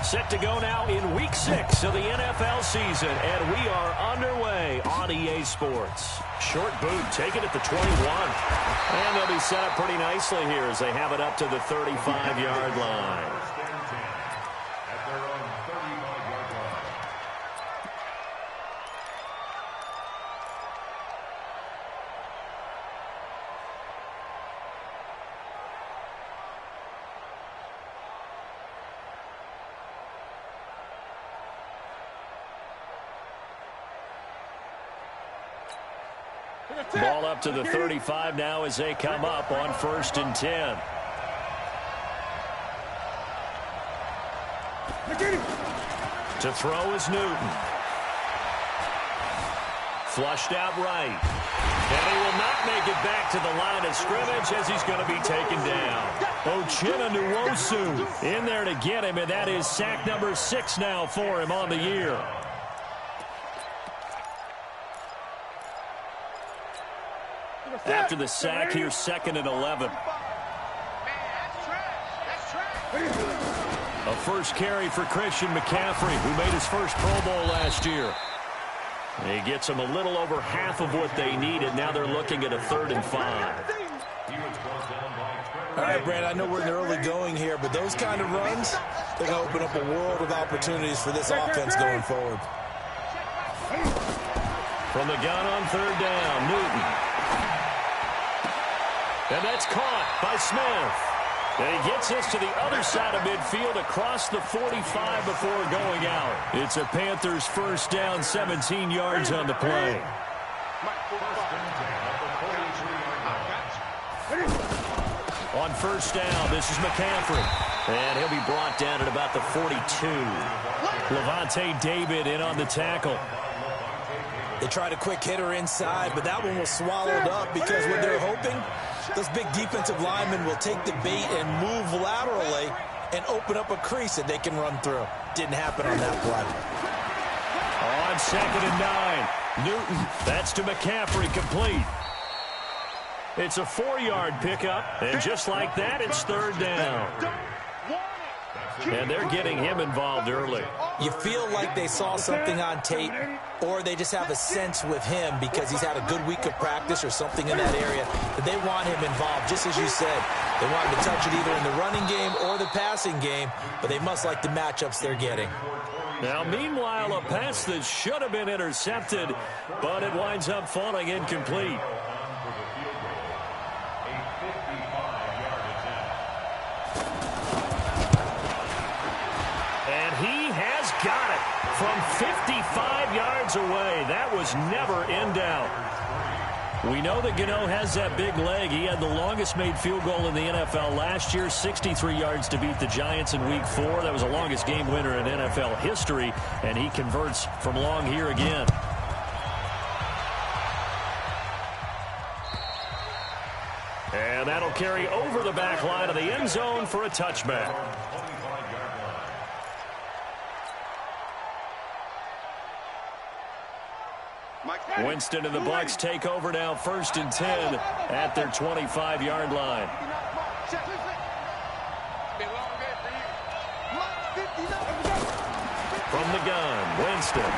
Set to go now in Week 6 of the NFL season, and we are underway on EA Sports. Short boot taken at the 21. And they'll be set up pretty nicely here as they have it up to the 35-yard line. Ball up to the 35 now as they come up on 1st and 10. To throw is Newton. Flushed out right. And he will not make it back to the line of scrimmage as he's going to be taken down. S1W6 in there to get him, and that is sack number 6 now for him on the year. After the sack, here's 2nd and 11. A first carry for Christian McCaffrey, who made his first Pro Bowl last year. He gets them a little over half of what they needed. Now they're looking at a 3rd and 5. All right, Brad, I know we're in the early going here, but those kind of runs, they're going to open up a world of opportunities for this offense going forward. From the gun on 3rd down, Newton. And that's caught by Smith. And he gets this to the other side of midfield across the 45 before going out. It's a Panthers first down, 17 yards on the play. On 1st down, this is McCaffrey. And he'll be brought down at about the 42. Levante David in on the tackle. They tried a quick hitter inside, but that one was swallowed up because what they're hoping, those big defensive linemen will take the bait and move laterally and open up a crease that they can run through. Didn't happen on that play. On 2nd and 9, Newton, that's to McCaffrey, complete. It's a 4-yard pickup, and just like that, it's 3rd down. And they're getting him involved early. You feel like they saw something on tape, or they just have a sense with him because he's had a good week of practice or something in that area that they want him involved, just as you said. They want him to touch it either in the running game or the passing game, but they must like the matchups they're getting. Now, meanwhile, a pass that should have been intercepted, but it winds up falling incomplete. Got it from 55 yards away. That was never in doubt. We know that Gano has that big leg. He had the longest made field goal in the NFL last year, 63 yards to beat the Giants in Week 4. That was the longest game winner in NFL history, and he converts from long here again. And that'll carry over the back line of the end zone for a touchback. Winston and the Bucs take over now, 1st and 10 at their 25-yard line. From the gun, Winston.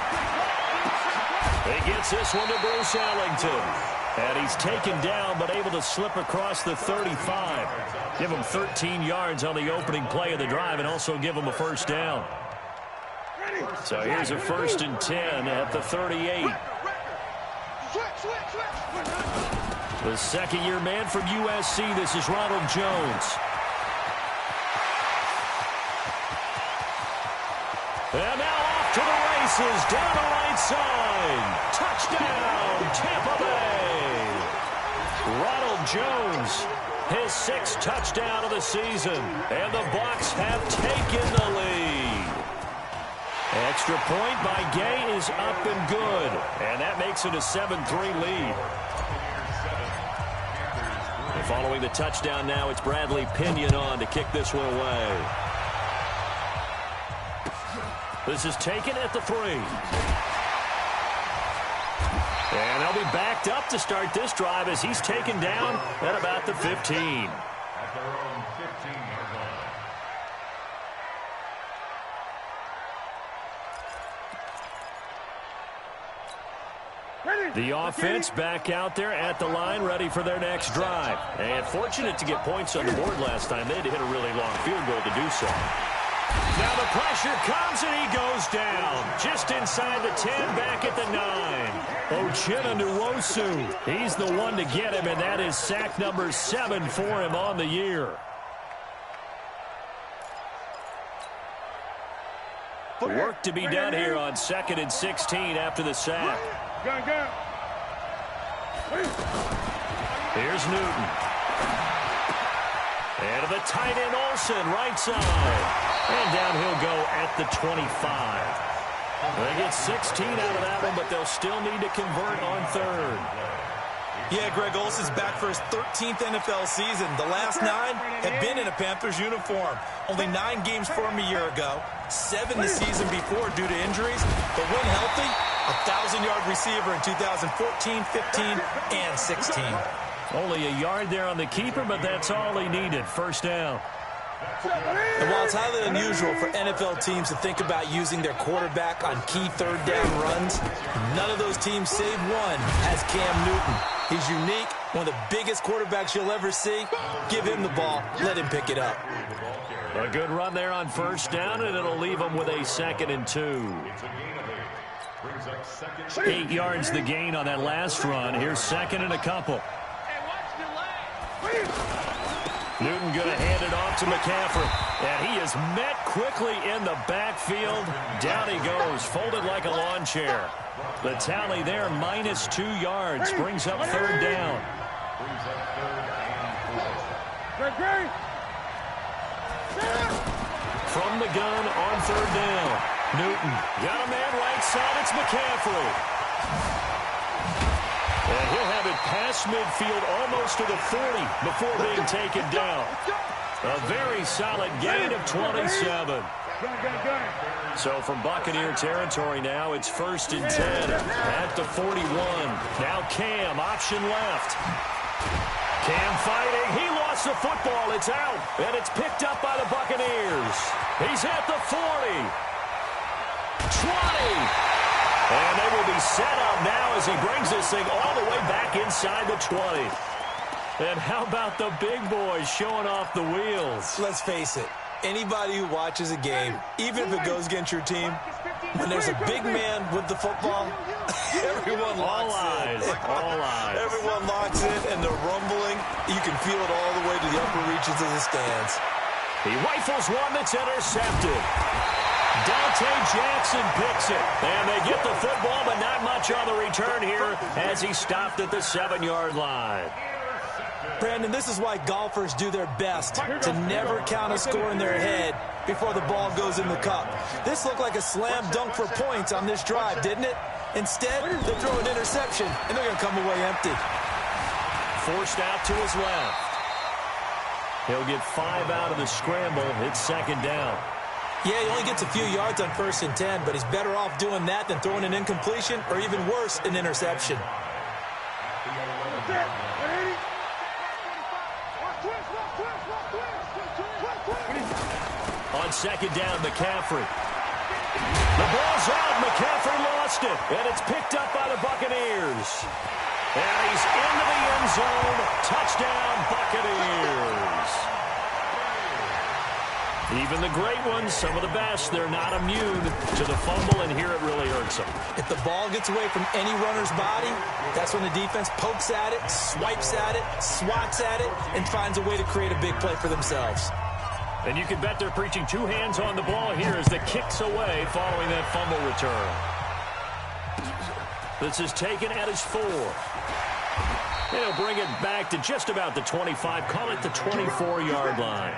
He gets this one to Bruce Ellington. And he's taken down but able to slip across the 35. Give him 13 yards on the opening play of the drive and also give him a 1st down. So here's a 1st and 10 at the 38. The second-year man from USC, this is Ronald Jones. And now off to the races, down the right side. Touchdown, Tampa Bay. Ronald Jones, his 6th touchdown of the season. And the Bucs have taken the lead. Extra point by Gay is up and good. And that makes it a 7-3 lead. And following the touchdown now, it's Bradley Pinion on to kick this one away. This is taken at the 3. And they'll be backed up to start this drive as he's taken down at about the 15. The offense back out there at the line, ready for their next drive. And fortunate to get points on the board last time. They had to hit a really long field goal to do so. Now the pressure comes, and he goes down. Just inside the 10, back at the 9. S1W6. He's the one to get him, and that is sack number 7 for him on the year. Work to be done here on 2nd and 16 after the sack. Here's Newton. And to the tight end, Olsen, right side. And down he'll go at the 25. They get 16 out of that one, but they'll still need to convert on 3rd. Yeah, Greg, Olsen's back for his 13th NFL season. The last 9 have been in a Panthers uniform. Only 9 games for him a year ago, 7 the season before due to injuries. But when healthy, a 1,000-yard receiver in 2014, 15, and 16. Only a yard there on the keeper, but that's all he needed. First down. And while it's highly unusual for NFL teams to think about using their quarterback on key 3rd down runs, none of those teams save one has Cam Newton. He's unique, one of the biggest quarterbacks you'll ever see. Give him the ball. Let him pick it up. A good run there on first down, and it'll leave him with a 2nd and 2. 8 yards the gain on that last run. Here's 2nd and a couple. Newton going to hand it off to McCaffrey. And he is met quickly in the backfield. Down he goes, folded like a lawn chair. The tally there, -2 yards, brings up 3rd down. From the gun on 3rd down. Newton got a man right side. It's McCaffrey. And he'll have it past midfield, almost to the 40 before being taken down. A very solid gain of 27. So from Buccaneer territory now, it's 1st and 10 at the 41. Now Cam, option left. Cam fighting. He lost the football. It's out. And it's picked up by the Buccaneers. He's at the 40. 20. And they will be set up now as he brings this thing all the way back inside the 20. And how about the big boys showing off the wheels? Let's face it. Anybody who watches a game, even if it goes against your team, when there's a big man with the football, everyone locks in. All eyes. Everyone locks in, and they're rumbling. You can feel it all the way to the upper reaches of the stands. He rifles one that's intercepted. Dante Jackson picks it. And they get the football, but not much on the return here as he stopped at the 7-yard line. Brandon, this is why golfers do their best to never count a score in their head before the ball goes in the cup. This looked like a slam dunk for points on this drive, didn't it? Instead, they throw an interception, and they're going to come away empty. Forced out to his left. He'll get 5 out of the scramble. It's 2nd down. Yeah, he only gets a few yards on 1st and 10, but he's better off doing that than throwing an incompletion or even worse, an interception. On 2nd down, McCaffrey. The ball's out. McCaffrey lost it. And it's picked up by the Buccaneers. And he's into the end zone. Touchdown, Buccaneers. Even the great ones, some of the best, they're not immune to the fumble, and here it really hurts them. If the ball gets away from any runner's body, that's when the defense pokes at it, swipes at it, swats at it, and finds a way to create a big play for themselves. And you can bet they're preaching 2 hands on the ball here as the kick's away following that fumble return. This is taken at his 4. They'll bring it back to just about the 25, call it the 24-yard line.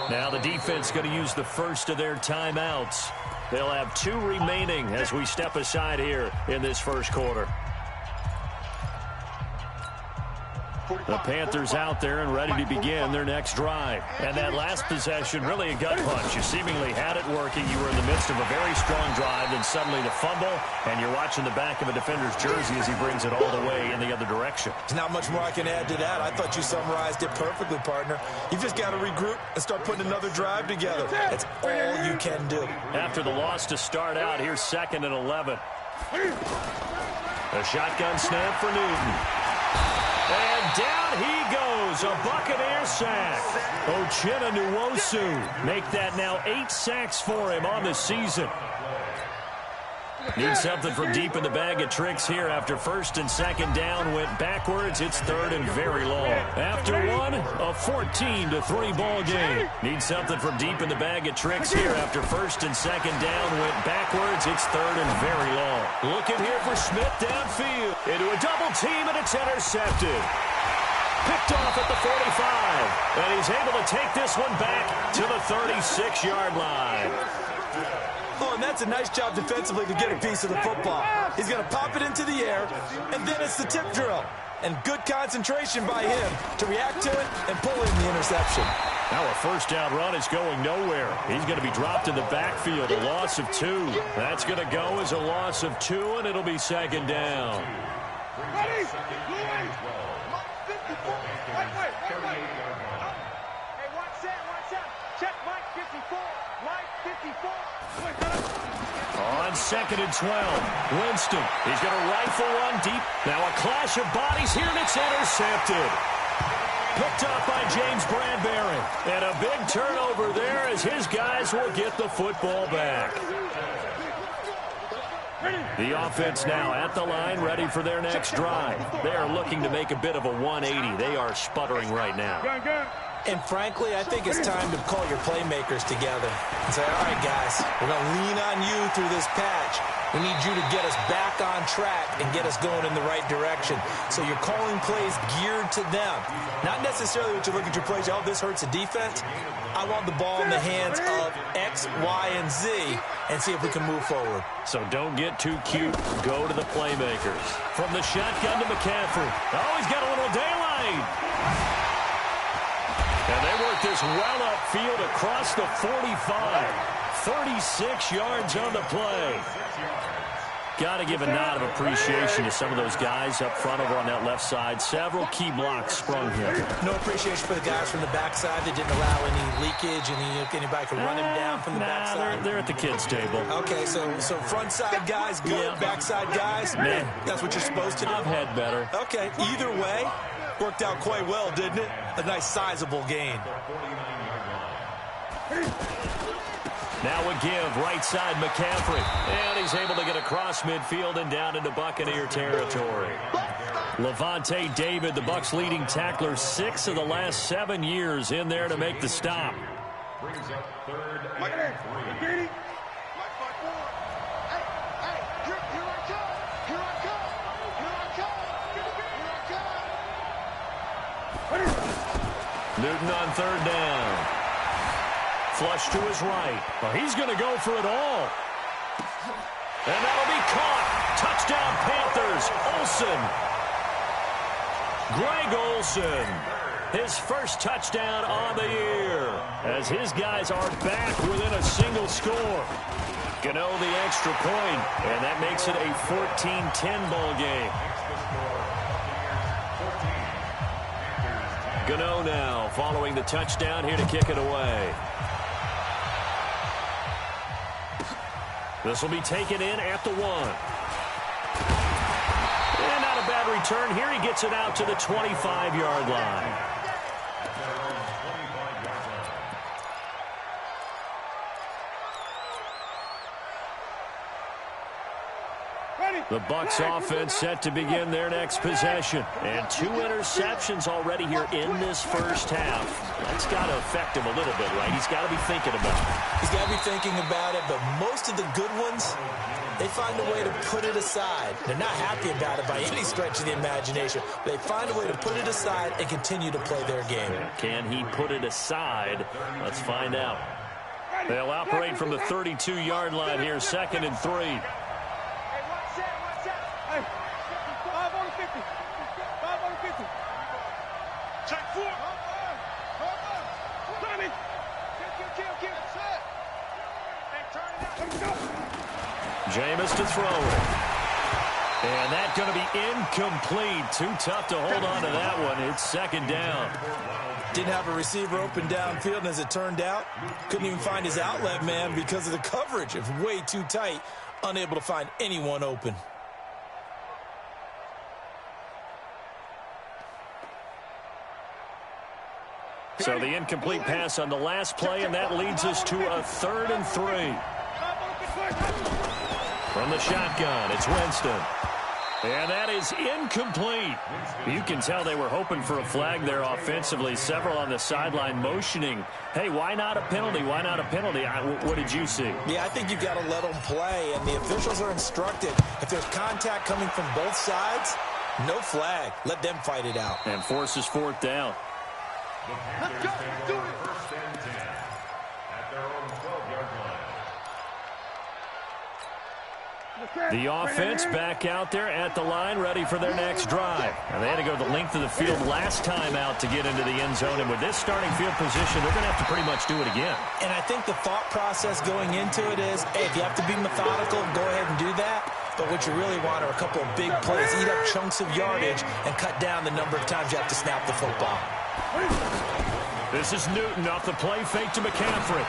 Now the defense going to use the first of their timeouts. They'll have 2 remaining as we step aside here in this first quarter. The Panthers out there and ready to begin their next drive. And that last possession, really a gut punch. You seemingly had it working. You were in the midst of a very strong drive, then suddenly the fumble, and you're watching the back of a defender's jersey as he brings it all the way in the other direction. There's not much more I can add to that. I thought you summarized it perfectly, partner. You've just got to regroup and start putting another drive together. That's all you can do. After the loss to start out, here's 2nd and 11. A shotgun snap for Newton. And down he goes. A Buccaneer sack. Uchenna Nwosu make that now 8 sacks for him on the season. Need something from deep in the bag of tricks here after first and second down went backwards. It's third and very long. After one, a 14-3 ball game. Need something from deep in the bag of tricks here after first and second down went backwards. It's third and very long. Looking here for Smith downfield. Into a double team, and it's intercepted. Picked off at the 45. And he's able to take this one back to the 36-yard line. Oh, and that's a nice job defensively to get a piece of the football. He's going to pop it into the air, and then it's the tip drill. And good concentration by him to react to it and pull in the interception. Now a first down run is going nowhere. He's going to be dropped in the backfield, a loss of 2. That's going to go as a loss of 2, and it'll be second down. Ready? On second and 12, Winston. He's going to rifle one deep. Now a clash of bodies here, and it's intercepted. Picked up by James Bradbury. And a big turnover there as his guys will get the football back. The offense now at the line, ready for their next drive. They are looking to make a bit of a 180. They are sputtering right now. And frankly, I think it's time to call your playmakers together and say, all right, guys, we're going to lean on you through this patch. We need you to get us back on track and get us going in the right direction. So you're calling plays geared to them. Not necessarily what you look at your plays, oh, this hurts the defense. I want the ball in the hands of X, Y, and Z and see if we can move forward. So don't get too cute. Go to the playmakers. From the shotgun to McCaffrey. Oh, he's got a little daylight. And they work this well upfield across the 45. 36 yards on the play. Got to give a nod of appreciation to some of those guys up front over on that left side. Several key blocks sprung here. No appreciation for the guys from the backside that didn't allow any leakage, and anybody could run him down from the backside. They're at the kids' table. Okay, so front side guys good, backside guys, man, that's what you're supposed to do. I've had better. Okay, either way, worked out quite well, didn't it? A nice sizable gain. Now a give, right side McCaffrey. And he's able to get across midfield and down into Buccaneer territory. Levante David, the Bucs' leading tackler, 6 of the last 7 years in there to make the stop. Brings up third and 3. Newton on third down. Flush to his right. Well, he's going to go for it all. And that'll be caught. Touchdown Panthers. Olsen. Greg Olsen. His first touchdown on the year. As his guys are back within a single score. Gano the extra point. And that makes it a 14-10 ball game. Gano now following the touchdown here to kick it away. This will be taken in at the 1. And not a bad return here. He gets it out to the 25-yard line. The Bucs offense set to begin their next possession. And 2 interceptions already here in this first half. That's got to affect him a little bit, right? He's got to be thinking about it. He's got to be thinking about it, but most of the good ones, they find a way to put it aside. They're not happy about it by any stretch of the imagination. They find a way to put it aside and continue to play their game. Can he put it aside? Let's find out. They'll operate from the 32-yard line here, 2nd and 3. Jameis to throw it. And that's going to be incomplete. Too tough to hold on to that one. It's 2nd down. Didn't have a receiver open downfield, and as it turned out, couldn't even find his outlet man because of the coverage. It was way too tight, unable to find anyone open. So the incomplete pass on the last play, and that leads us to a 3rd and 3. From the shotgun, it's Winston. And that is incomplete. You can tell they were hoping for a flag there offensively. Several on the sideline motioning, hey, why not a penalty? Why not a penalty? What did you see? Yeah, I think you've got to let them play, and the officials are instructed. If there's contact coming from both sides, no flag. Let them fight it out. And forces 4th down. Let's go. Do it. 1st and 10 at their own 12-yard line. The offense back out there at the line, ready for their next drive. Now, they had to go the length of the field last time out to get into the end zone, and with this starting field position, they're going to have to pretty much do it again. And I think the thought process going into it is, hey, if you have to be methodical, go ahead and do that. But what you really want are a couple of big plays, eat up chunks of yardage, and cut down the number of times you have to snap the football. This is Newton off the play fake to McCaffrey.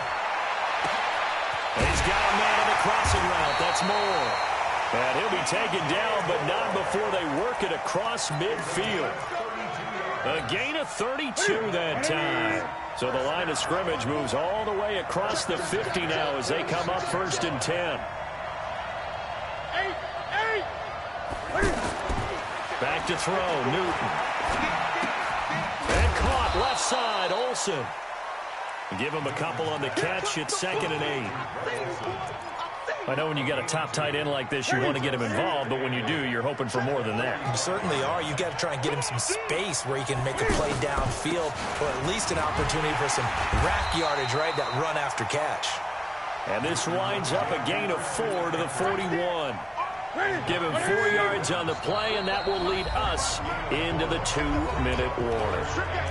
He's got a man on the crossing route. That's Moore. And he'll be taken down, but not before they work it across midfield. A gain of 32 that time. So the line of scrimmage moves all the way across the 50 now as they come up 1st and 10. Back to throw, Newton. And caught left side, Olsen. Give him a couple on the catch. It's 2nd and 8. I know when you got a top tight end like this, you want to get him involved, but when you do, you're hoping for more than that. You certainly are. You've got to try and get him some space where he can make a play downfield, or at least an opportunity for some rack yardage, right? That run after catch. And this winds up a gain of 4 to the 41. Give him 4 yards on the play, and that will lead us into the 2-minute warning.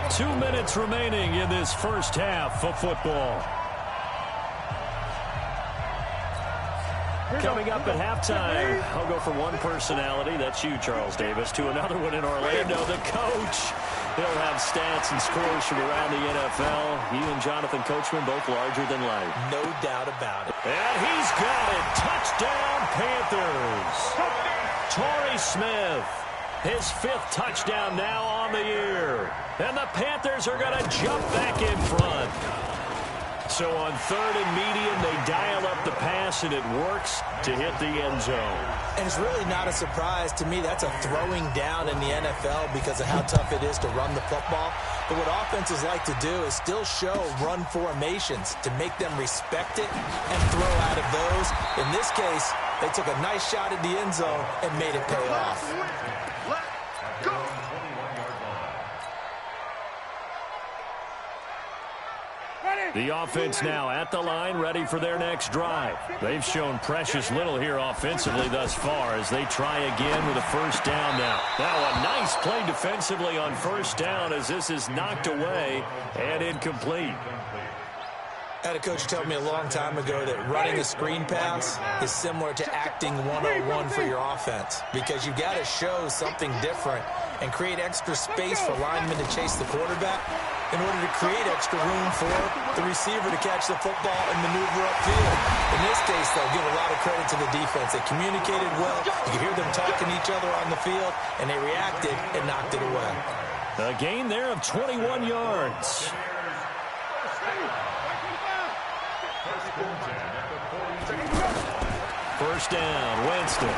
2 minutes remaining in this first half of football. Coming up at halftime, I'll go from one personality, that's you, Charles Davis, to another one in Orlando, the coach. He'll have stats and scores from around the NFL. He and Jonathan Coachman both larger than life. No doubt about it. And he's got it. Touchdown, Panthers. Torrey Smith, his 5th touchdown now on the year. And the Panthers are going to jump back in front. So on 3rd and medium, they dial up the pass, and it works to hit the end zone. And it's really not a surprise to me. That's a throwing down in the NFL because of how tough it is to run the football. But what offenses like to do is still show run formations to make them respect it and throw out of those. In this case, they took a nice shot at the end zone and made it pay off. Let's go. The offense now at the line, ready for their next drive. They've shown precious little here offensively thus far as they try again with a 1st down now. Now a nice play defensively on 1st down as this is knocked away and incomplete. I had a coach tell me a long time ago that running a screen pass is similar to acting 101 for your offense because you've got to show something different and create extra space for linemen to chase the quarterback in order to create extra room for the receiver to catch the football and maneuver upfield. In this case, they'll give a lot of credit to the defense. They communicated well. You could hear them talking to each other on the field, and they reacted and knocked it away. A gain there of 21 yards. First down, Winston.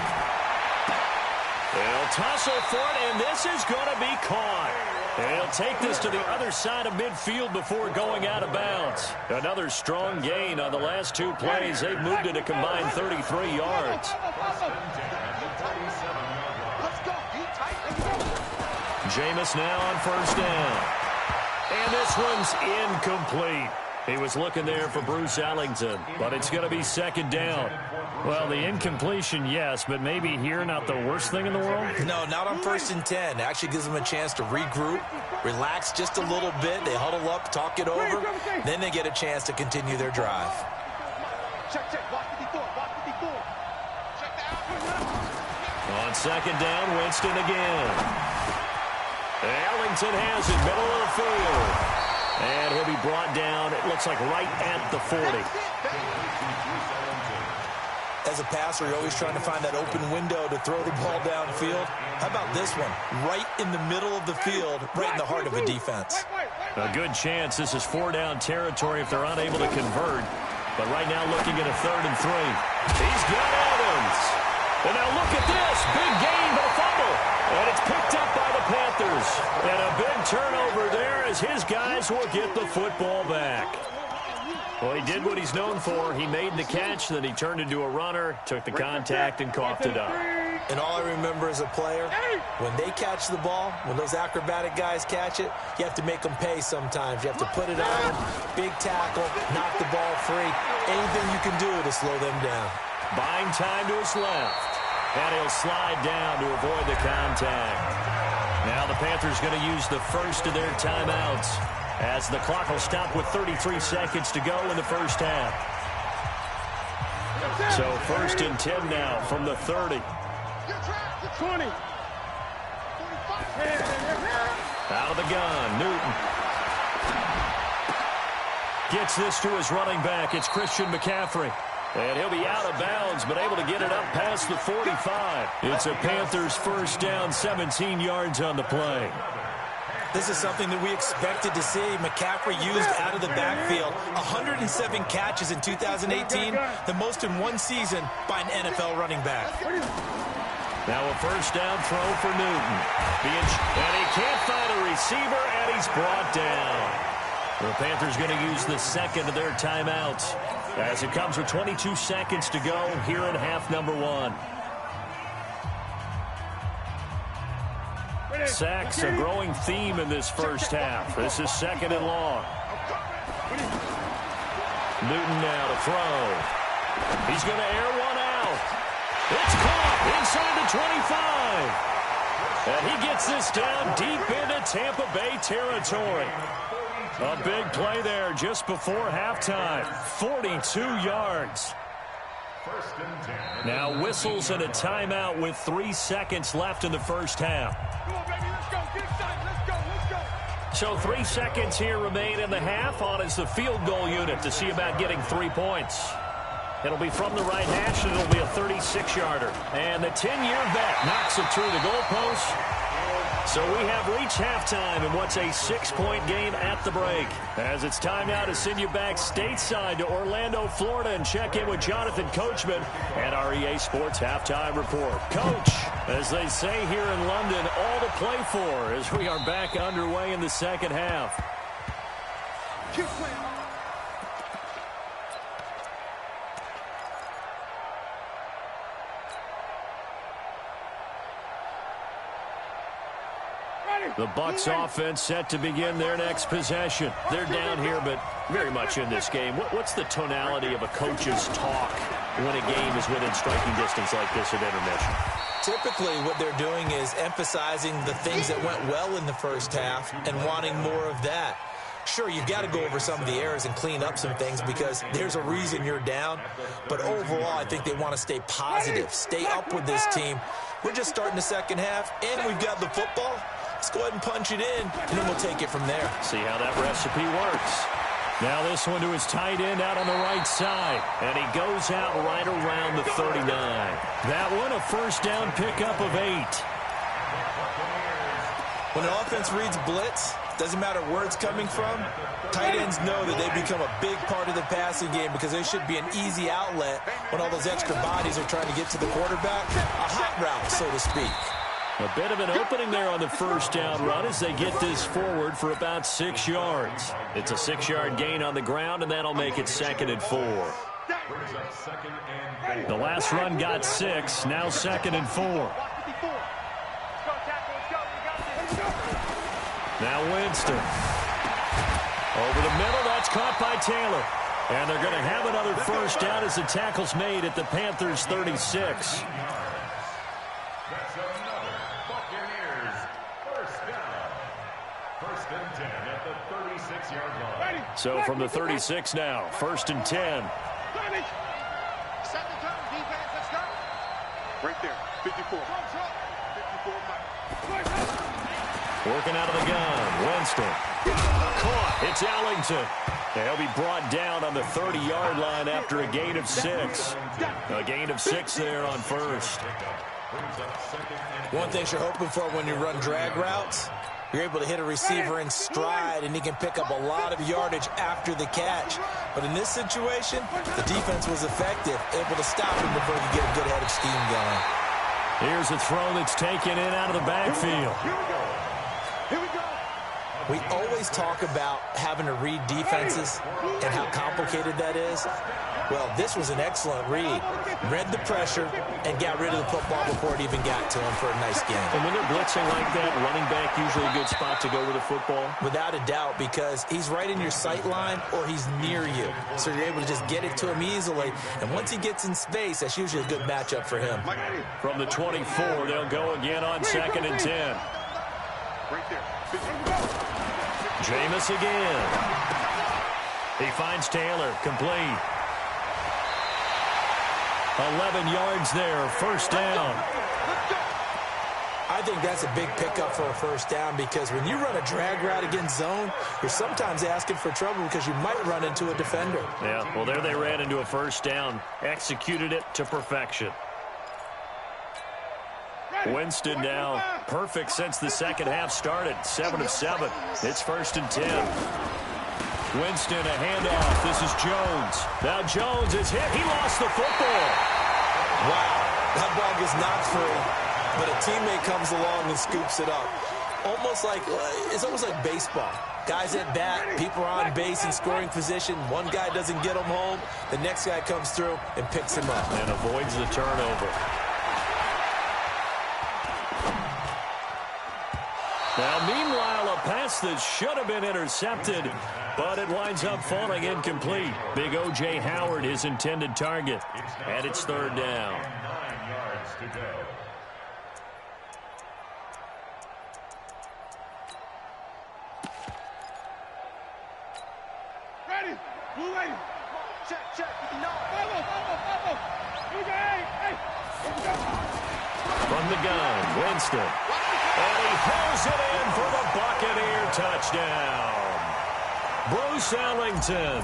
They'll tussle for it, and this is going to be caught. They'll take this to the other side of midfield before going out of bounds. Another strong gain on the last 2 plays. They've moved it a combined 33 yards. Jameis now on 1st down. And this one's incomplete. He was looking there for Bruce Ellington, but it's going to be 2nd down. Well, the incompletion, yes, but maybe here not the worst thing in the world? No, not on 1st and 10. It actually gives them a chance to regroup, relax just a little bit. They huddle up, talk it over. Then they get a chance to continue their drive. On 2nd down, Winston again. Ellington has it, middle of the field. And he'll be brought down, it looks like right at the 40. As a passer, you're always trying to find that open window to throw the ball downfield. How about this one? Right in the middle of the field, right in the heart of a defense. A good chance this is 4-down territory if they're unable to convert. But right now looking at a 3rd and 3. He's got Evans. And now look at this. Big gain, but a fumble. And it's picked up by the Panthers. And a big turnover there as his guys will get the football back. Well, he did what he's known for. He made the catch, then he turned into a runner, took the contact, and coughed it up. And all I remember as a player, when they catch the ball, when those acrobatic guys catch it, you have to make them pay sometimes. You have to put it on, big tackle, knock the ball free. Anything you can do to slow them down. Buying time to his left. And he'll slide down to avoid the contact. Now the Panthers going to use the first of their timeouts as the clock will stop with 33 seconds to go in the first half. So 1st and 10 now from the 30. 20. Out of the gun, Newton. Gets this to his running back. It's Christian McCaffrey. And he'll be out of bounds, but able to get it up past the 45. It's a Panthers first down, 17 yards on the play. This is something that we expected to see. McCaffrey used out of the backfield. 107 catches in 2018, the most in one season by an NFL running back. Now a first down throw for Newton. And he can't find a receiver, and he's brought down. The Panthers going to use the second of their timeouts as it comes with 22 seconds to go here in half number 1. Sacks a growing theme in this first half. This is 2nd and long. Newton now to throw. He's going to air one out. It's caught inside the 25. And he gets this down deep into Tampa Bay territory. A big play there just before halftime. 42 yards. Now whistles and a timeout with 3 seconds left in the first half. So 3 seconds here remain in the half. On is the field goal unit to see about getting 3 points. It'll be from the right hash, and it'll be a 36-yarder. And the 10-year vet knocks it through the goalpost. So we have reached halftime in what's a 6-point game at the break. As it's time now to send you back stateside to Orlando, Florida, and check in with Jonathan Coachman and our EA Sports Halftime Report. Coach, as they say here in London, all to play for as we are back underway in the second half. The Bucs offense set to begin their next possession. They're down here, but very much in this game. What's the tonality of a coach's talk when a game is within striking distance like this at intermission? Typically, what they're doing is emphasizing the things that went well in the first half and wanting more of that. Sure, you've got to go over some of the errors and clean up some things because there's a reason you're down. But overall, I think they want to stay positive, stay up with this team. We're just starting the second half, and we've got the football. Let's go ahead and punch it in, and then we'll take it from there. See how that recipe works. Now this one to his tight end out on the right side. And he goes out right around the 39. That one a first down pickup of 8. When an offense reads blitz, doesn't matter where it's coming from, tight ends know that they become a big part of the passing game because they should be an easy outlet when all those extra bodies are trying to get to the quarterback. A hot route, so to speak. A bit of an opening there on the first down run as they get this forward for about 6 yards. It's a 6-yard gain on the ground, and that'll make it 2nd and 4. The last run got 6, now 2nd and 4. Now Winston. Over the middle, that's caught by Taylor. And they're going to have another first down as the tackle's made at the Panthers' 36. That's another Buccaneers first down. 1st and 10 at the 36-yard line. So from the 36 now, 1st and 10. Second down, defense, let's go. Right there, 54. 54. Working out of the gun, Winston. Caught, it's Ellington. They'll be brought down on the 30-yard line after a gain of 6. A gain of 6 there on first. One thing you're hoping for when you run drag routes, You're able to hit a receiver in stride, and he can pick up a lot of yardage after the catch. But in this situation, the defense was effective, able to stop him before he could get a good head of steam going. Here's a throw that's taken in out of the backfield. Here we go. We always talk about having to read defenses and how complicated that is. Well, this was an excellent read. Read the pressure and got rid of the football before it even got to him for a nice game. And when they're blitzing like that, running back usually a good spot to go with the football? Without a doubt, because he's right in your sight line or he's near you. So you're able to just get it to him easily. And once he gets in space, that's usually a good matchup for him. From the 24, they'll go again on 2nd and 10. Right there. Jameis again. He finds Taylor, complete. 11 yards there, first down. I think that's a big pickup for a first down because when you run a drag route against zone, you're sometimes asking for trouble because you might run into a defender. Yeah, well, there they ran into a first down. Executed it to perfection. Winston now perfect since the second half started. 7 of 7. It's 1st and 10. Winston, a handoff. This is Jones. Now Jones is hit. He lost the football. Wow, that ball gets knocked free, but a teammate comes along and scoops it up. It's almost like baseball. Guys at bat, people are on base in scoring position. One guy doesn't get him home. The next guy comes through and picks him up. And avoids the turnover. Now, meanwhile, a pass that should have been intercepted, but it winds up falling incomplete. Big O.J. Howard, his intended target, and it's 3rd down. 9 yards to go. Ready. Blue lady. Check. Follow. Hey. From the gun, Winston. And he hauls it in for the Buccaneer touchdown. Bruce Ellington,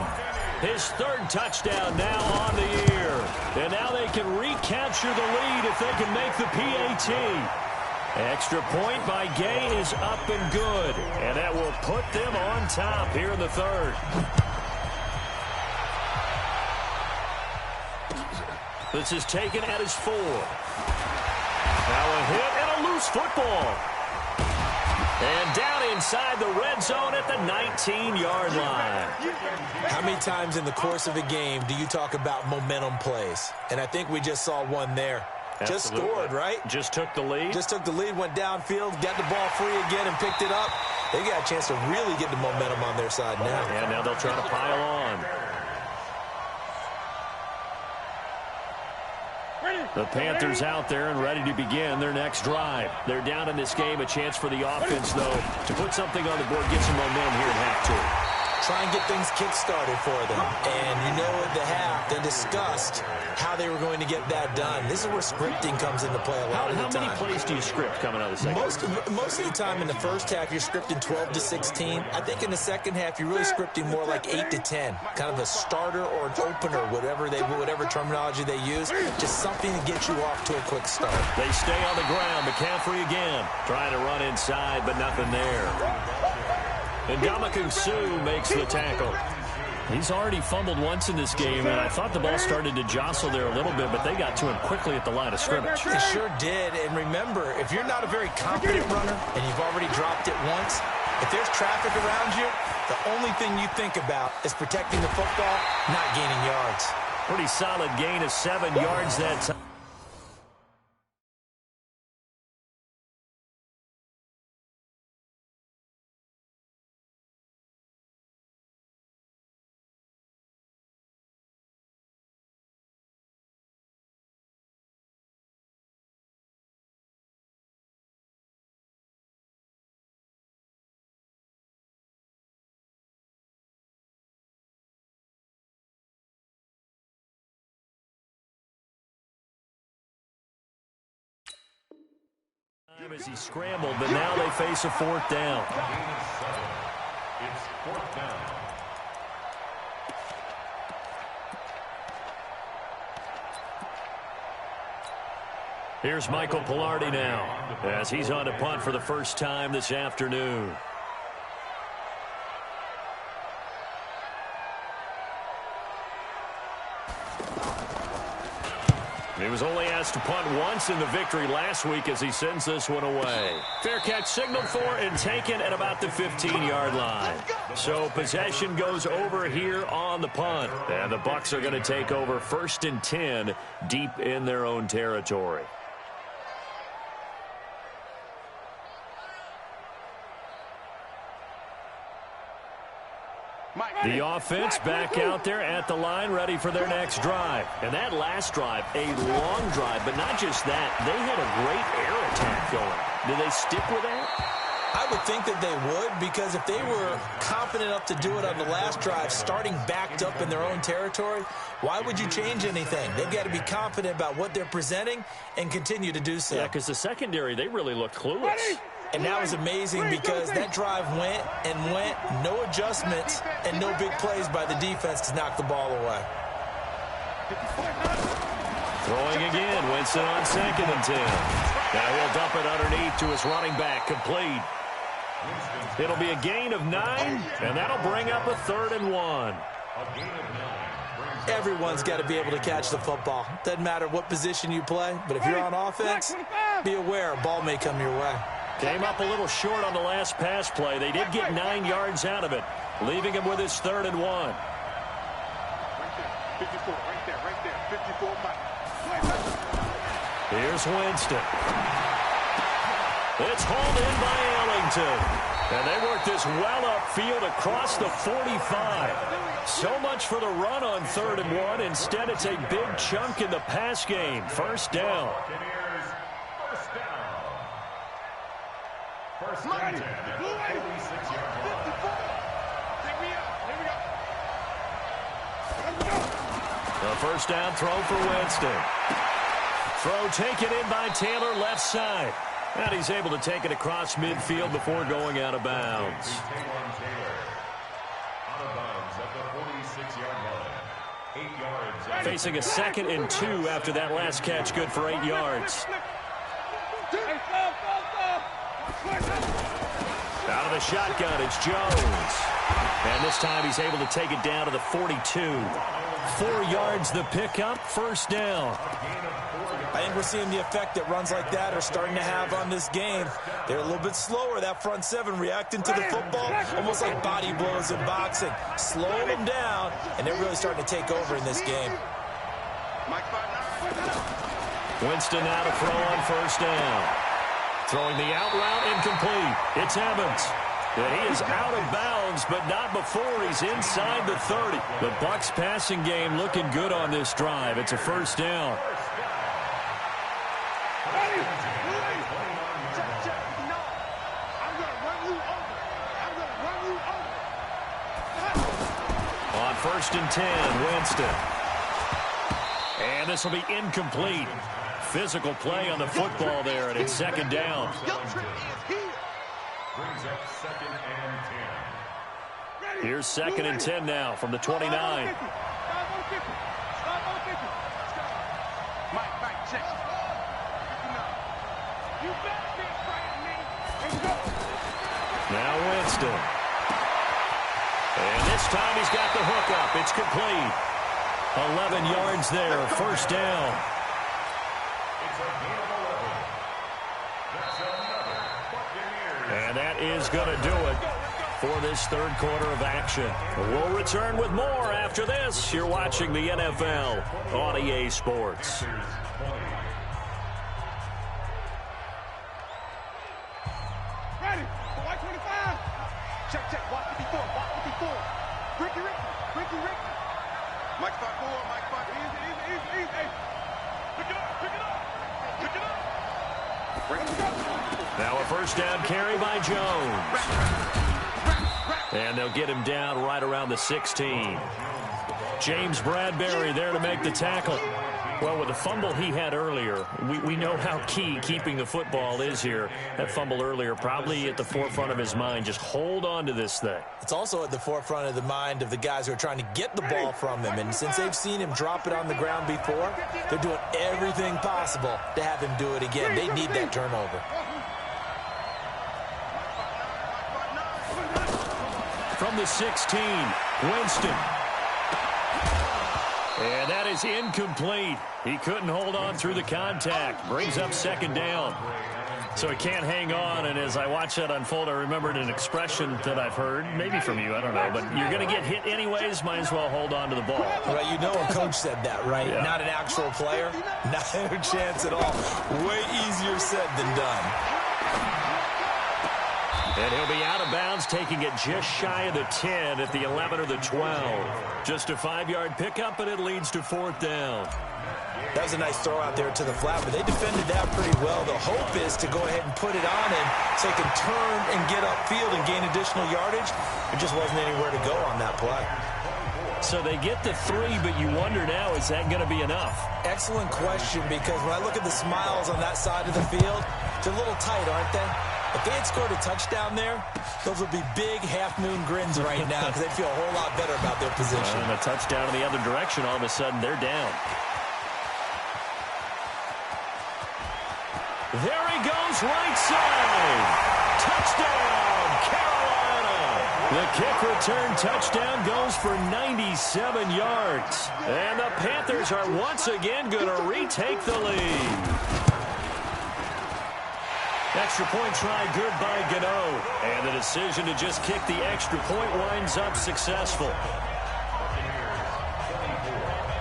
his 3rd touchdown now on the year. And now they can recapture the lead if they can make the PAT. Extra point by Gay is up and good. And that will put them on top here in the 3rd. This is taken at his 4. Now a hit and a loose football. And down inside the red zone at the 19-yard line. How many times in the course of a game do you talk about momentum plays? And I think we just saw one there. Absolutely. Just scored, right? Just took the lead. Just took the lead, went downfield, got the ball free again and picked it up. They got a chance to really get the momentum on their side now. And now they'll try to pile on. The Panthers out there and ready to begin their next drive. They're down in this game. A chance for the offense, though, to put something on the board, get some momentum here in half 2. Try and get things kick-started for them. And you know at the half, they discussed how they were going to get that done. This is where scripting comes into play a lot of the time. How many plays do you script coming out of the second half? Most of the time in the first half, you're scripting 12 to 16. I think in the second half, you're really scripting more like 8 to 10. Kind of a starter or an opener, whatever terminology they use. Just something to get you off to a quick start. They stay on the ground. McCaffrey again. Trying to run inside, but nothing there. And Ndamukong Suh makes the tackle. He's already fumbled once in this game, and I thought the ball started to jostle there a little bit, but they got to him quickly at the line of scrimmage. They sure did. And remember, if you're not a very confident runner and you've already dropped it once, if there's traffic around you, the only thing you think about is protecting the football, not gaining yards. Pretty solid gain of 7 yards that time. As he scrambled, but now they face a 4th down. It's 4th down. Here's Michael Pilardi now, as he's on to punt for the first time this afternoon. He was only asked to punt once in the victory last week as he sends this one away. Fair catch signaled for and taken at about the 15-yard line. So possession goes over here on the punt. And the Bucs are going to take over 1st and 10 deep in their own territory. The offense back out there at the line, ready for their next drive. And that last drive, a long drive, but not just that. They had a great air attack going. Do they stick with that? I would think that they would, because if they were confident enough to do it on the last drive, starting backed up in their own territory, why would you change anything? They've got to be confident about what they're presenting and continue to do so. Yeah, because the secondary, they really looked clueless. And that was amazing because that drive went and went, no adjustments, and no big plays by the defense to knock the ball away. Throwing again, Winston on 2nd and 10. Now he'll dump it underneath to his running back, complete. It'll be a gain of 9, and that'll bring up a 3rd and 1. Everyone's got to be able to catch the football. Doesn't matter what position you play, but if you're on offense, be aware a ball may come your way. Came up a little short on the last pass play. They did get 9 yards out of it, leaving him with his 3rd and 1. Right there, 54, right there, 54, Here's Winston. It's hauled in by Ellington. And they work this well upfield across the 45. So much for the run on 3rd and 1. Instead, it's a big chunk in the pass game. 1st down. First and 10 at the 46-yard line. A 1st down throw for Winston. Throw taken in by Taylor, left side. And he's able to take it across midfield before going out of bounds. Out of bounds at the 46-yard line. 8 yards. Facing a 2nd and 2 after that last catch, good for 8 yards. Out of the shotgun, it's Jones. And this time he's able to take it down to the 42. 4 yards the pickup, 1st down. I think we're seeing the effect that runs like that are starting to have on this game. They're a little bit slower, that front 7, reacting to the football, almost like body blows in boxing. Slowing them down, and they're really starting to take over in this game. Winston now to throw on 1st down. Throwing the out route, incomplete. It's Evans. And he is out of bounds, but not before he's inside the 30. The Bucs passing game looking good on this drive. It's a 1st down. On 1st and 10, Winston. And this will be incomplete. Physical play on the football there, and it's 2nd down. Brings up 2nd and 10. Here's 2nd and 10 now from the 29. Mike, check. Now Winston. And this time he's got the hook up. It's complete. 11 yards there, 1st down. It's a gain of 11. That's another Buccaneers. And that is going to do it for this 3rd quarter of action. We'll return with more after this. You're watching the NFL on EA Sports. Ready, white 25. Check, walk 54, walk 54. Ricky. Mike 5-4, Mike 5. Easy. Pick it up. Now a 1st down carry by Jones. And they'll get him down right around the 16. James Bradbury there to make the tackle. Well, with the fumble he had earlier, we know how key keeping the football is here. That fumble earlier probably at the forefront of his mind. Just hold on to this thing. It's also at the forefront of the mind of the guys who are trying to get the ball from him. And since they've seen him drop it on the ground before, they're doing everything possible to have him do it again. They need that turnover. From the 16, Winston. And that is incomplete. He couldn't hold on through the contact. Brings up second down. So he can't hang on, and as I watch that unfold, I remembered an expression that I've heard, maybe from you, I don't know, but you're going to get hit anyways, might as well hold on to the ball. Right, you know a coach said that, right? Yeah. Not an actual player. Not a chance at all. Way easier said than done. And he'll be out of bounds, taking it just shy of the 10 at the 11 or the 12. Just a 5-yard pickup, and it leads to fourth down. That was a nice throw out there to the flat, but they defended that pretty well. The hope is to go ahead and put it on him so he can turn and get upfield and gain additional yardage. There just wasn't anywhere to go on that play. So they get the 3, but you wonder now, is that going to be enough? Excellent question, because when I look at the smiles on that side of the field, they're a little tight, aren't they? If they had scored a touchdown there, those would be big half-moon grins right now because they'd feel a whole lot better about their position. And a touchdown in the other direction, all of a sudden they're down. There he goes, right side. Touchdown, Carolina. The kick return touchdown goes for 97 yards. And the Panthers are once again going to retake the lead. Extra point try good by Gano. And the decision to just kick the extra point winds up successful.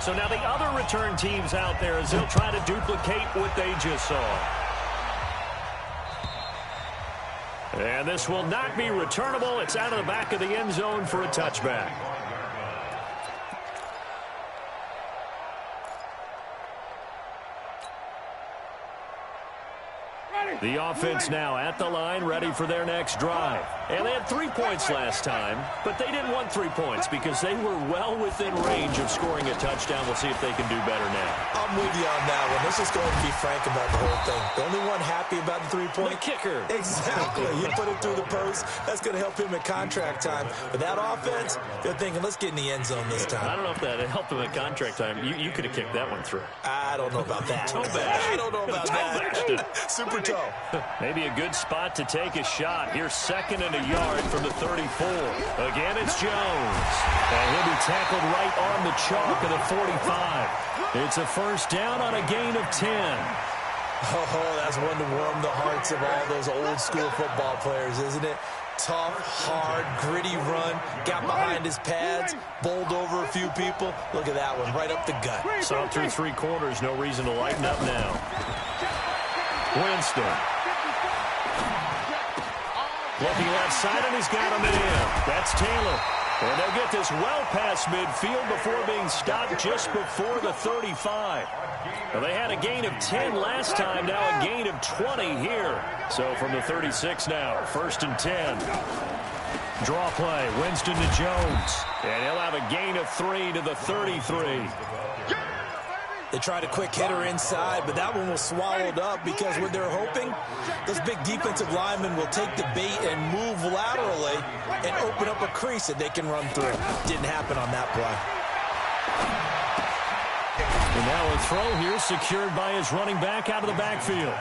So now the other return teams out there as they'll try to duplicate what they just saw. And this will not be returnable. It's out of the back of the end zone for a touchback. The offense now at the line, ready for their next drive. And they had 3 points last time, but they didn't want 3 points because they were well within range of scoring a touchdown. We'll see if they can do better now. I'm with you on that one. Let's just go and be frank about the whole thing. The only one happy about the 3-point? The kicker. Exactly. You put it through the post. That's going to help him at contract time. But that offense, they're thinking, let's get in the end zone this time. I don't know if that helped him at contract time. You could have kicked that one through. I don't know about that. Toe bash. I don't know about that. Super toe. Maybe a good spot to take a shot. Here's 2nd and a yard from the 34. Again, it's Jones. And he'll be tackled right on the chalk of the 45. It's a first down on a gain of 10. Oh, that's one to warm the hearts of all those old school football players, isn't it? Tough, hard, gritty run. Got behind his pads, bowled over a few people. Look at that one, right up the gut. Saw it through 3 quarters. No reason to lighten up now. Winston. Looking left side, and he's got him in. That's Taylor. And they'll get this well past midfield before being stopped just before the 35. Well, they had a gain of 10 last time, now a gain of 20 here. So from the 36 now, 1st and 10. Draw play, Winston to Jones. And he'll have a gain of 3 to the 33. They tried a quick hitter inside, but that one was swallowed up because what they're hoping, those big defensive linemen will take the bait and move laterally and open up a crease that they can run through. Didn't happen on that play. And now a throw here secured by his running back out of the backfield.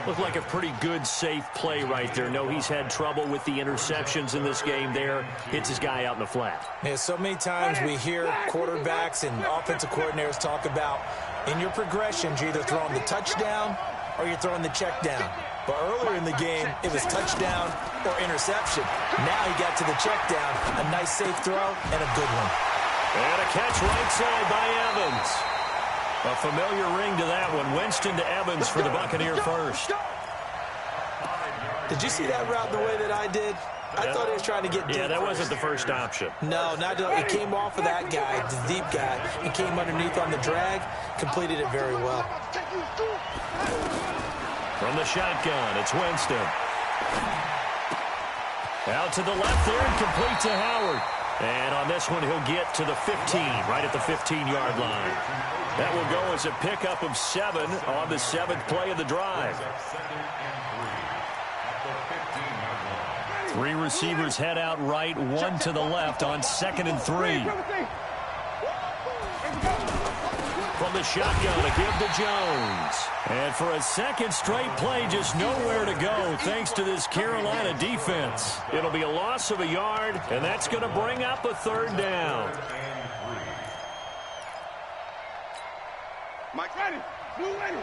Looked like a pretty good, safe play right there. No, he's had trouble with the interceptions in this game there. Hits his guy out in the flat. Yeah, so many times we hear quarterbacks and offensive coordinators talk about in your progressions, you're either throwing the touchdown or you're throwing the check down. But earlier in the game, it was touchdown or interception. Now he got to the check down. A nice, safe throw and a good one. And a catch right side by Evans. A familiar ring to that one. Winston to Evans for the Buccaneer first. Did you see that route the way that I did? I thought he was trying to get deep. Yeah, that wasn't the first option. No, it came off of that guy, the deep guy, and came underneath on the drag. Completed it very well. From the shotgun, it's Winston. Out to the left there and complete to Howard. And on this one, he'll get to the 15, right at the 15-yard line. That will go as a pickup of 7 on the 7th play of the drive. 3 receivers head out right, 1 to the left on 2nd and 3. From the shotgun, a give to Jones. And for a second straight play, just nowhere to go thanks to this Carolina defense. It'll be a loss of a yard, and that's going to bring up a 3rd down. Mike, ready. Blue ready.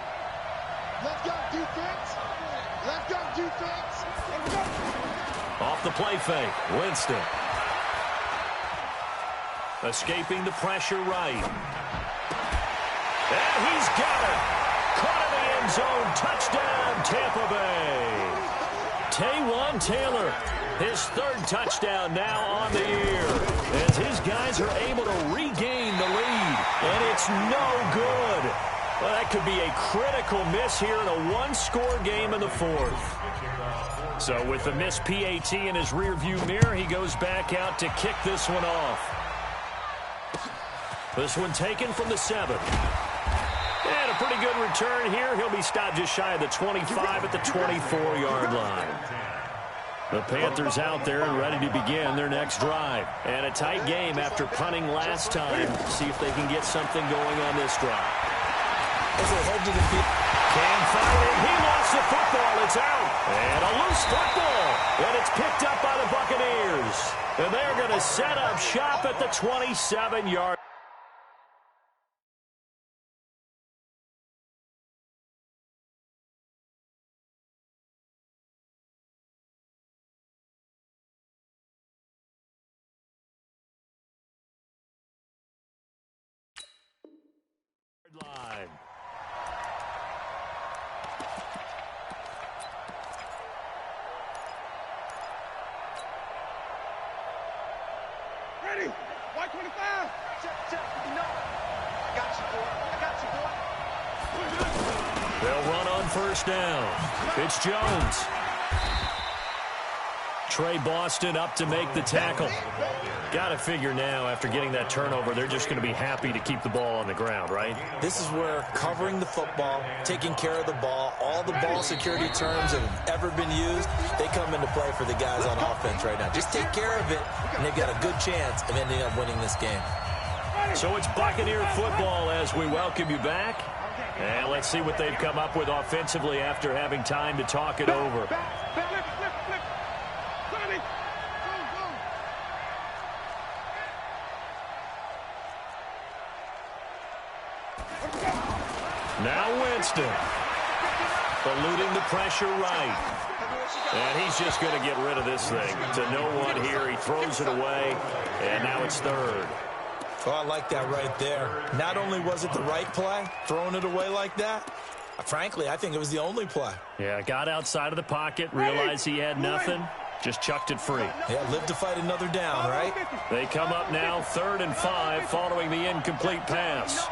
Left guard defense. Left guard defense. Off the play fake, Winston. Escaping the pressure right. And he's got it. Caught in the end zone. Touchdown, Tampa Bay. Taywan Taylor, his 3rd touchdown now on the year, as his guys are able to regain the lead. And it's no good. Well, that could be a critical miss here in a 1-score game in the 4th. So with the missed PAT in his rearview mirror, he goes back out to kick this one off. This one taken from the 7. And a pretty good return here. He'll be stopped just shy of the 25 at the 24-yard line. The Panthers out there and ready to begin their next drive. And a tight game after punting last time. See if they can get something going on this drive. As they head to the field. Can find it. He lost the football. It's out. And a loose football. And it's picked up by the Buccaneers. And they're going to set up shop at the 27-yard. Line. Ready. White 25. Check. No. I got you, boy. They'll run on 1st down. It's Jones. Trey Boston up to make the tackle. Got to figure now, after getting that turnover, they're just going to be happy to keep the ball on the ground, right? This is where covering the football, taking care of the ball, all the ball security terms that have ever been used, they come into play for the guys on offense right now. Just take care of it, and they've got a good chance of ending up winning this game. So it's Buccaneer football as we welcome you back. And let's see what they've come up with offensively after having time to talk it over. Now Winston, eluding the pressure right. And he's just going to get rid of this thing. To no one here, he throws it away, and now it's 3rd. Oh, I like that right there. Not only was it the right play, throwing it away like that, frankly, I think it was the only play. Yeah, got outside of the pocket, realized he had nothing, just chucked it free. Yeah, live to fight another down, right? They come up now 3rd and 5 following the incomplete pass.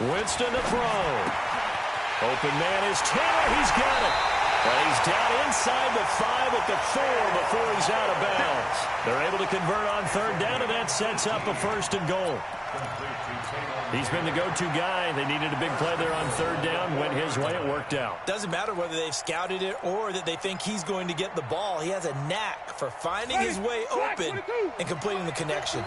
Winston to throw. Open man is Taylor. He's got it. And he's down inside the 5 at the 4 before he's out of bounds. They're able to convert on 3rd down, and that sets up a 1st and goal. He's been the go-to guy. They needed a big play there on 3rd down. Went his way. It worked out. Doesn't matter whether they've scouted it or that they think he's going to get the ball. He has a knack for finding his way open and completing the connection.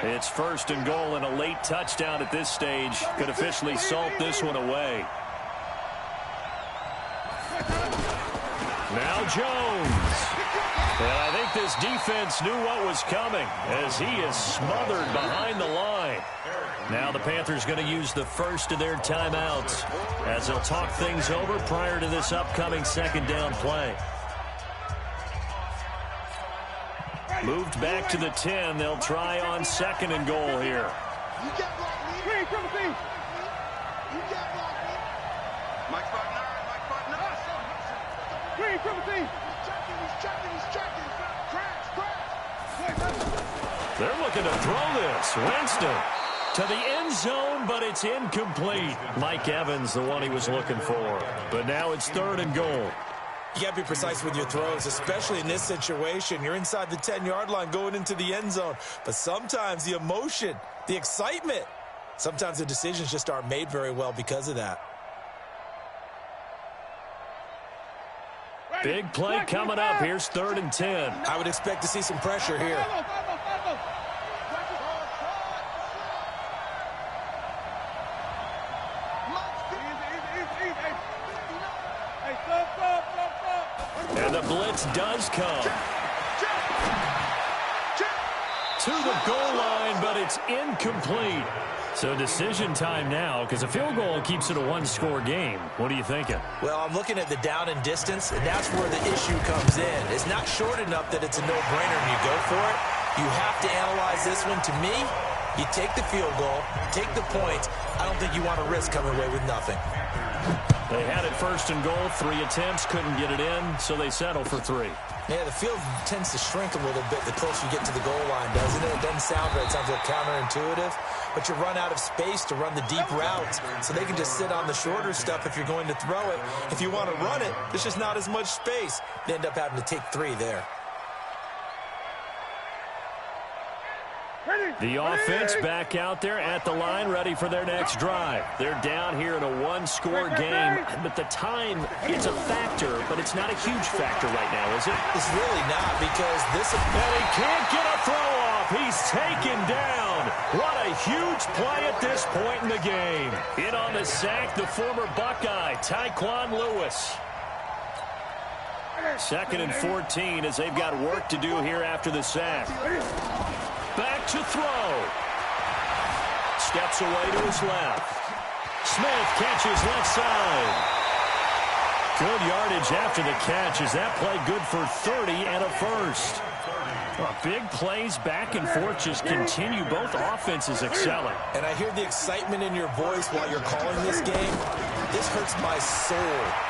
It's 1st and goal, and a late touchdown at this stage could officially salt this one away. Now Jones. And I think this defense knew what was coming as he is smothered behind the line. Now the Panthers going to use the first of their timeouts as they'll talk things over prior to this upcoming 2nd down play. Moved back to the 10. They'll try on 2nd and goal here. They're looking to throw this. Winston to the end zone, but it's incomplete. Mike Evans, the one he was looking for. But now it's 3rd and goal. You got to be precise with your throws, especially in this situation. You're inside the 10-yard line going into the end zone. But sometimes the emotion, the excitement, sometimes the decisions just aren't made very well because of that. Big play coming up. Here's 3rd and 10. I would expect to see some pressure here. And the blitz does come. To the goal line, but it's incomplete. So decision time now, because a field goal keeps it a one-score game. What are you thinking? Well, I'm looking at the down and distance, and that's where the issue comes in. It's not short enough that it's a no-brainer and you go for it. You have to analyze this one. To me, you take the field goal, take the points. I don't think you want to risk coming away with nothing. They had it 1st and goal, 3 attempts, couldn't get it in, so they settle for 3. Yeah, the field tends to shrink a little bit the closer you get to the goal line, doesn't it? It doesn't sound right. It sounds a little counterintuitive. But you run out of space to run the deep routes, so they can just sit on the shorter stuff if you're going to throw it. If you want to run it, there's just not as much space. They end up having to take 3 there. The offense back out there at the line, ready for their next drive. They're down here in a one-score game, but the time, it's a factor, but it's not a huge factor right now, is it? It's really not, because this... And he can't get a throw off. He's taken down. What a huge play at this point in the game. In on the sack, the former Buckeye, Tyquan Lewis. 2nd and 14 as they've got work to do here after the sack. Back to throw. Steps away to his left. Smith catches left side. Good yardage after the catch. Is that play good for 30 and a first? Well, big plays back and forth just continue. Both offenses excelling. And I hear the excitement in your voice while you're calling this game. This hurts my soul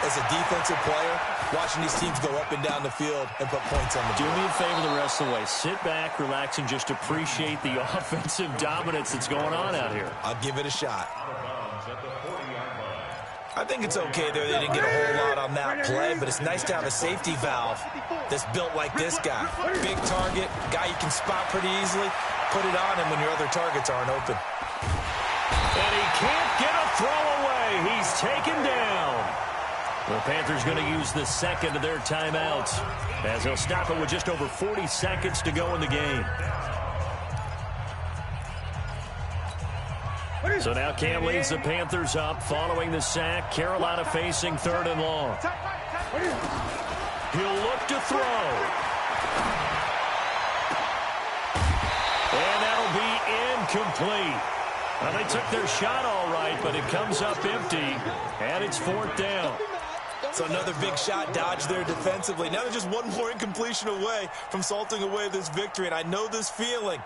as a defensive player, watching these teams go up and down the field and put points on the board. Do me a favor the rest of the way. Sit back, relax, and just appreciate the offensive dominance that's going on out here. I'll give it a shot. I think it's okay there. They didn't get a whole lot on that play, but it's nice to have a safety valve that's built like this guy. Big target, guy you can spot pretty easily. Put it on him when your other targets aren't open. And he can't get a throw away. He's taken down. The Panthers going to use the second of their timeouts as they'll stop it with just over 40 seconds to go in the game. So now Cam leads the Panthers up following the sack. Carolina facing 3rd and long. He'll look to throw. And that'll be incomplete. Well, they took their shot all right, but it comes up empty, and it's 4th down. So another big shot dodged there defensively. Now they're just one more incompletion away from salting away this victory, and I know this feeling.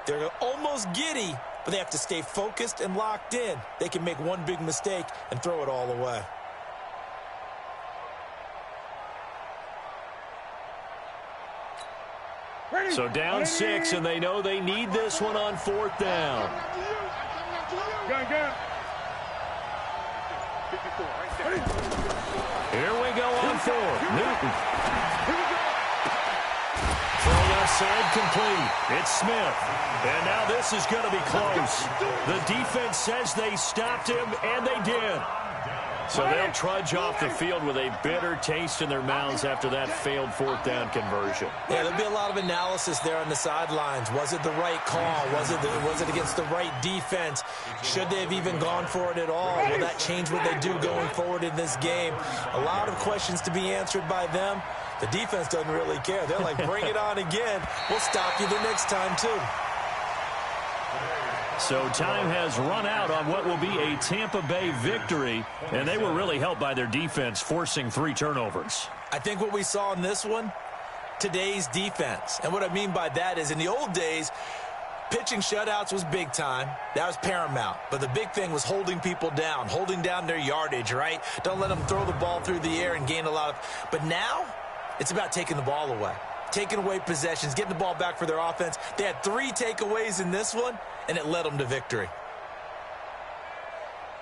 They're almost giddy, but they have to stay focused and locked in. They can make one big mistake and throw it all away. So down 6, and they know they need this one on 4th down. Here we go on 4th. Newton. Throw left side complete. It's Smith. And now this is going to be close. The defense says they stopped him, and they did. So they'll trudge off the field with a bitter taste in their mouths after that failed 4th down conversion. Yeah, there'll be a lot of analysis there on the sidelines. Was it the right call? Was it against the right defense? Should they have even gone for it at all? Will that change what they do going forward in this game? A lot of questions to be answered by them. The defense doesn't really care. They're like, bring it on again. We'll stop you the next time, too. So time has run out on what will be a Tampa Bay victory, and they were really helped by their defense forcing 3 turnovers. I think what we saw in this one, today's defense. And what I mean by that is in the old days, pitching shutouts was big time. That was paramount. But the big thing was holding people down, holding down their yardage, right? Don't let them throw the ball through the air and gain a lot of... But now, it's about taking the ball away. Taking away possessions, getting the ball back for their offense. They had 3 takeaways in this one, and it led them to victory.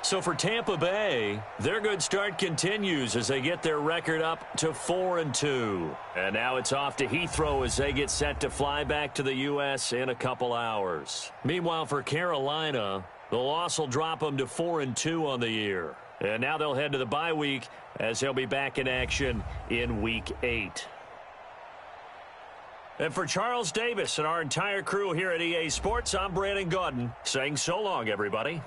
So for Tampa Bay, their good start continues as they get their record up to 4-2. And now it's off to Heathrow as they get set to fly back to the U.S. in a couple hours. Meanwhile, for Carolina, the loss will drop them to 4-2 on the year. And now they'll head to the bye week as they'll be back in action in Week 8. And for Charles Davis and our entire crew here at EA Sports, I'm Brandon Gaudin saying so long, everybody.